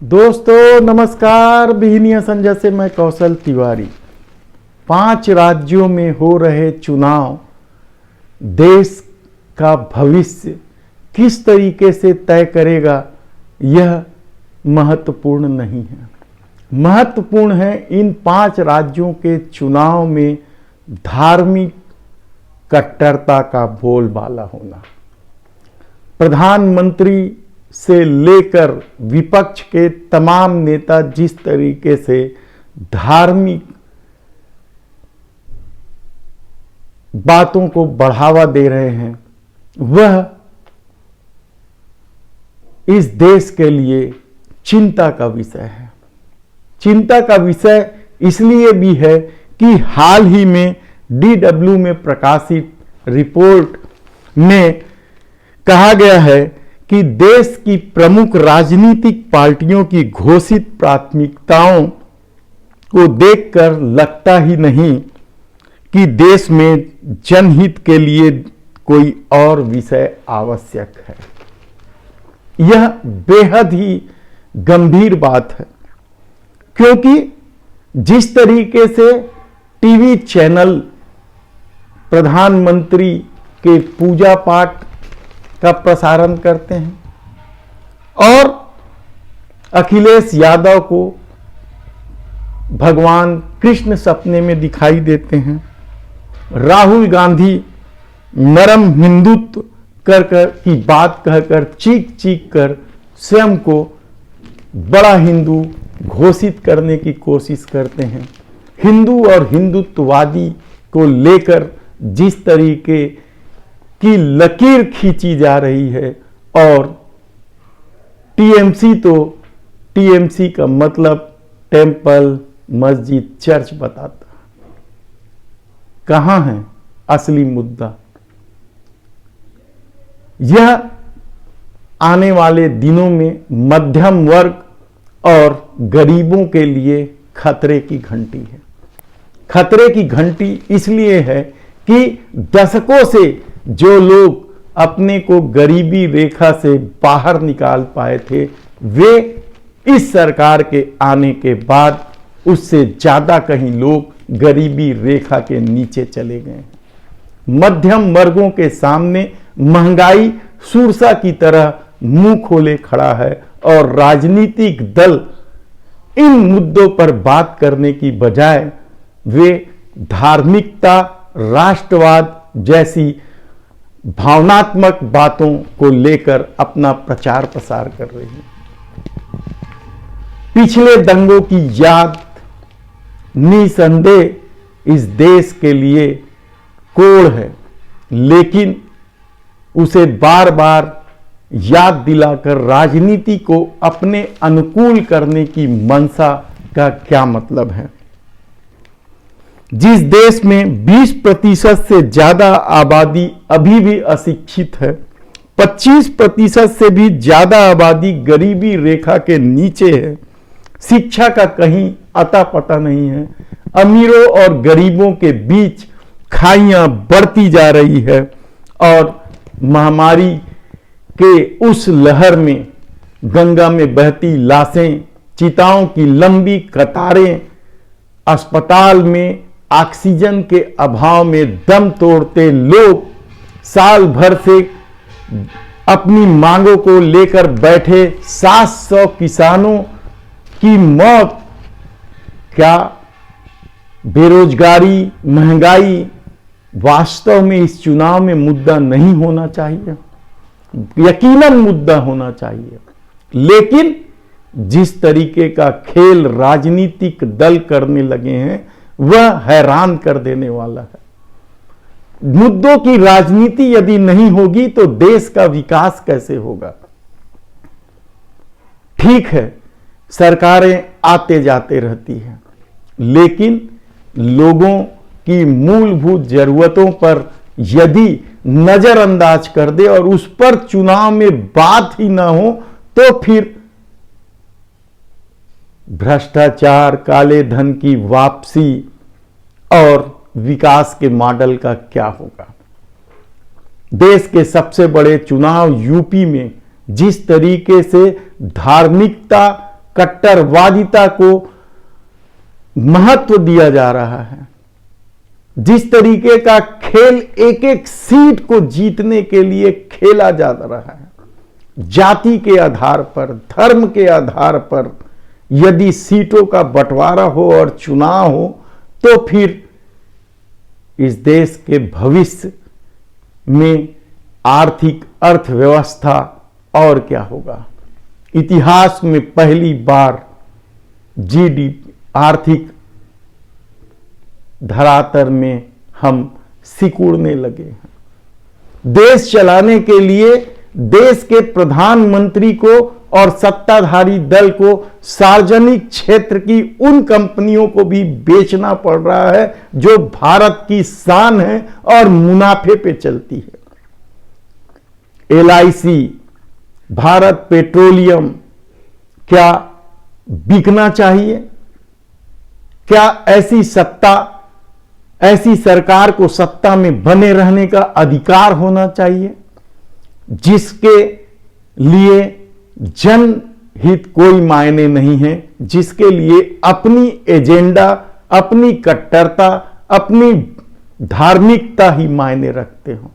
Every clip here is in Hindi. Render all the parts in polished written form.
दोस्तों नमस्कार। बिहनिया संजय से मैं कौशल तिवारी। 5 राज्यों में हो रहे चुनाव देश का भविष्य किस तरीके से तय करेगा, यह महत्वपूर्ण नहीं है। महत्वपूर्ण है इन 5 राज्यों के चुनाव में धार्मिक कट्टरता का बोलबाला होना। प्रधानमंत्री से लेकर विपक्ष के तमाम नेता जिस तरीके से धार्मिक बातों को बढ़ावा दे रहे हैं, वह इस देश के लिए चिंता का विषय है। चिंता का विषय इसलिए भी है कि हाल ही में DW में प्रकाशित रिपोर्ट में कहा गया है कि देश की प्रमुख राजनीतिक पार्टियों की घोषित प्राथमिकताओं को देखकर लगता ही नहीं कि देश में जनहित के लिए कोई और विषय आवश्यक है। यह बेहद ही गंभीर बात है, क्योंकि जिस तरीके से टीवी चैनल प्रधानमंत्री के पूजा पाठ का प्रसारण करते हैं और अखिलेश यादव को भगवान कृष्ण सपने में दिखाई देते हैं, राहुल गांधी नरम हिंदुत्व की बात कहकर चीख चीख कर स्वयं को बड़ा हिंदू घोषित करने की कोशिश करते हैं। हिंदू और हिंदुत्ववादी को लेकर जिस तरीके की लकीर खींची जा रही है, और टीएमसी का मतलब टेम्पल, मस्जिद, चर्च बताता। कहां है असली मुद्दा? यह आने वाले दिनों में मध्यम वर्ग और गरीबों के लिए खतरे की घंटी है। खतरे की घंटी इसलिए है कि दशकों से जो लोग अपने को गरीबी रेखा से बाहर निकाल पाए थे, वे इस सरकार के आने के बाद उससे ज्यादा कहीं लोग गरीबी रेखा के नीचे चले गए। मध्यम वर्गों के सामने महंगाई सुरसा की तरह मुंह खोले खड़ा है, और राजनीतिक दल इन मुद्दों पर बात करने की बजाय वे धार्मिकता, राष्ट्रवाद जैसी भावनात्मक बातों को लेकर अपना प्रचार प्रसार कर रही है। पिछले दंगों की याद निसंदेह इस देश के लिए कोड़ है, लेकिन उसे बार बार याद दिलाकर राजनीति को अपने अनुकूल करने की मंशा का क्या मतलब है? जिस देश में 20% से ज्यादा आबादी अभी भी अशिक्षित है, 25% से भी ज्यादा आबादी गरीबी रेखा के नीचे है, शिक्षा का कहीं अता पता नहीं है, अमीरों और गरीबों के बीच खाइयां बढ़ती जा रही है, और महामारी के उस लहर में गंगा में बहती लाशें, चिताओं की लंबी कतारें, अस्पताल में ऑक्सीजन के अभाव में दम तोड़ते लोग, साल भर से अपनी मांगों को लेकर बैठे 700 किसानों की मौत, क्या बेरोजगारी, महंगाई वास्तव में इस चुनाव में मुद्दा नहीं होना चाहिए? यकीनन मुद्दा होना चाहिए, लेकिन जिस तरीके का खेल राजनीतिक दल करने लगे हैं, वह हैरान कर देने वाला है। मुद्दों की राजनीति यदि नहीं होगी तो देश का विकास कैसे होगा? ठीक है, सरकारें आते जाते रहती हैं, लेकिन लोगों की मूलभूत जरूरतों पर यदि नजरअंदाज कर दे और उस पर चुनाव में बात ही ना हो, तो फिर भ्रष्टाचार, काले धन की वापसी और विकास के मॉडल का क्या होगा? देश के सबसे बड़े चुनाव यूपी में जिस तरीके से धार्मिकता कट्टरवादिता को महत्व दिया जा रहा है, जिस तरीके का खेल एक एक सीट को जीतने के लिए खेला जा रहा है, जाति के आधार पर, धर्म के आधार पर यदि सीटों का बंटवारा हो और चुनाव हो, तो फिर इस देश के भविष्य में आर्थिक अर्थव्यवस्था और क्या होगा। इतिहास में पहली बार जीडीपी, आर्थिक धरातल में हम सिकुड़ने लगे हैं। देश चलाने के लिए देश के प्रधानमंत्री को और सत्ताधारी दल को सार्वजनिक क्षेत्र की उन कंपनियों को भी बेचना पड़ रहा है जो भारत की शान है और मुनाफे पे चलती है। LIC, भारत पेट्रोलियम क्या बिकना चाहिए? क्या ऐसी सत्ता, ऐसी सरकार को सत्ता में बने रहने का अधिकार होना चाहिए जिसके लिए जनहित कोई मायने नहीं है, जिसके लिए अपनी एजेंडा, अपनी कट्टरता, अपनी धार्मिकता ही मायने रखते हो?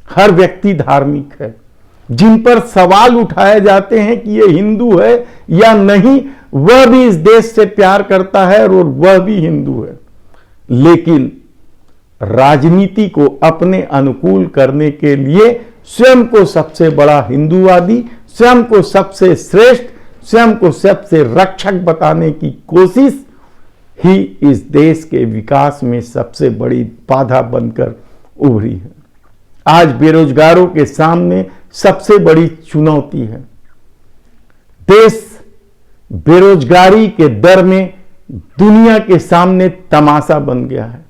हर व्यक्ति धार्मिक है। जिन पर सवाल उठाए जाते हैं कि ये हिंदू है या नहीं, वह भी इस देश से प्यार करता है और वह भी हिंदू है, लेकिन राजनीति को अपने अनुकूल करने के लिए स्वयं को सबसे बड़ा हिंदूवादी, स्वयं को सबसे श्रेष्ठ, स्वयं को सबसे रक्षक बताने की कोशिश ही इस देश के विकास में सबसे बड़ी बाधा बनकर उभरी है। आज बेरोजगारों के सामने सबसे बड़ी चुनौती है। देश बेरोजगारी के दर में दुनिया के सामने तमाशा बन गया है।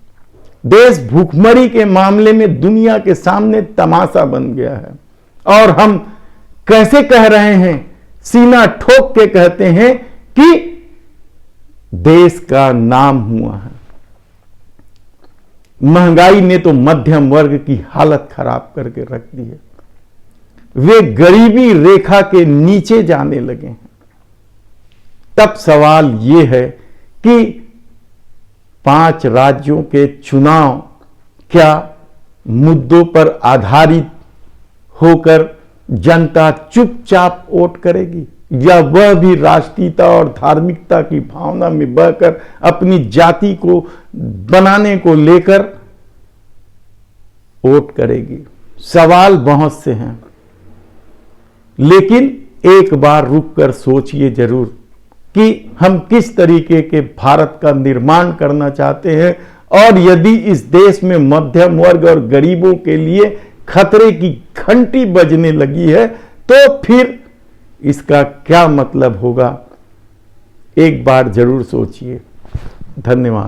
देश भूखमरी के मामले में दुनिया के सामने तमाशा बन गया है। और हम कैसे कह रहे हैं, सीना ठोक के कहते हैं कि देश का नाम हुआ है। महंगाई ने तो मध्यम वर्ग की हालत खराब करके रख दी है। वे गरीबी रेखा के नीचे जाने लगे हैं। तब सवाल यह है कि 5 राज्यों के चुनाव क्या मुद्दों पर आधारित होकर जनता चुपचाप वोट करेगी, या वह भी राष्ट्रीयता और धार्मिकता की भावना में बहकर अपनी जाति को बनाने को लेकर वोट करेगी? सवाल बहुत से हैं, लेकिन एक बार रुककर सोचिए जरूर कि हम किस तरीके के भारत का निर्माण करना चाहते हैं, और यदि इस देश में मध्यम वर्ग और गरीबों के लिए खतरे की घंटी बजने लगी है, तो फिर इसका क्या मतलब होगा? एक बार जरूर सोचिए। धन्यवाद।